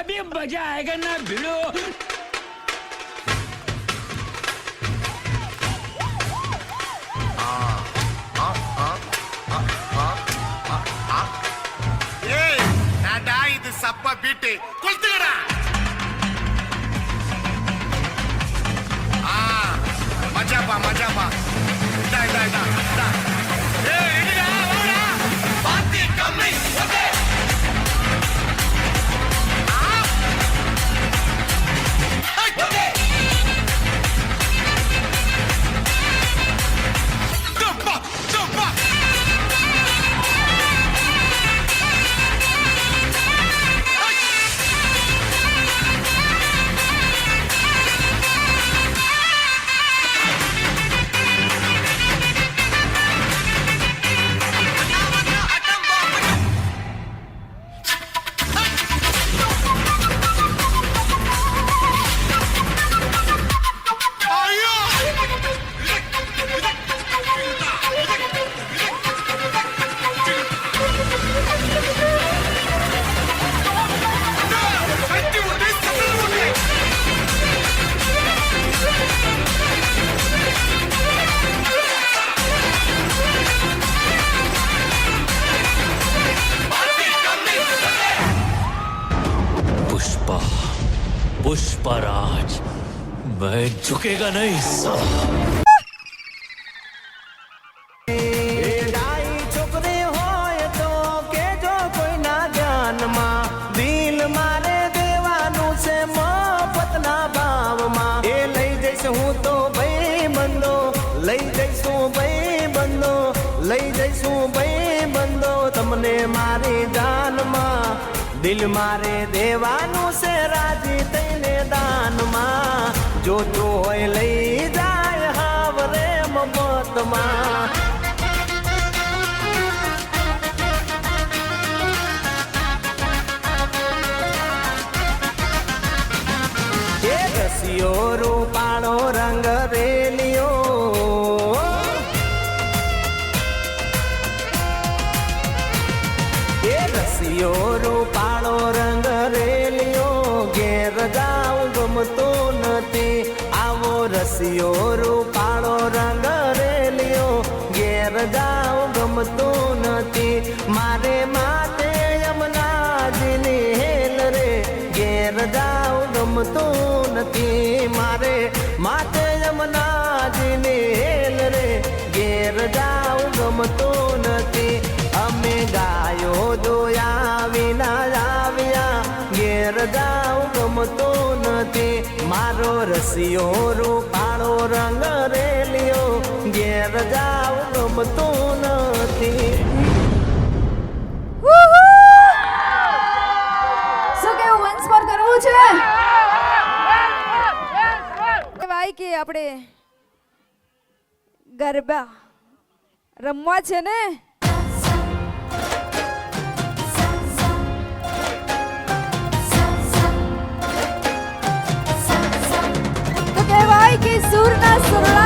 अभी मजा आएगा ना भिड़ो। இது சப்ப பீட்டு கொளுத்துக்கடா. மஜாப்பா மஜாப்பா. இதா இதா இதா இதா. ஏய் ரெடிடா வாடா. பாத்தி கம்மி. ஓகே. ஓகே. ஜம்பா ஜம்பா. पुष्पा पुष्पराज मैं झुकेगा नहीं साला। હું તો ભાઈ બંધો લઈ જઈશું ભાઈ બંધો લઈ જઈશું ભાઈ બંધો તમને મારી જાનમાં દિલ મારે દેવાનું છે રાજી થઈને દાનમાં જોતો હોય લઈ જાય હાવરે મમતમાં રૂપાળો રંગ રેલિયો એ રસિયો રૂપાળો રંગ રેલિયો ઘેર જાઉં ગમતો નથી આવો રસિયો રૂપાળો રંગ રેલિયો ઘેર જાઉં ગમતો નથી મારે માટે યમુનાજીની હેલ રે ઘેર જાઉં ગમતો નથી મારે માતે યમુનાજીની હેલ રે ઘેર જાઉં ગમતો નથી અમે ગાયો જોયા વિના આવ્યા ઘેર જાઉં ગમતો નથી મારો રસિયો રૂપાળો રંગ રેલિયો ઘેર જાઉં ગમતો નથી. શું કેવું વંશ પર કરવું છે કે આપણે ગરબા રમવા છે ને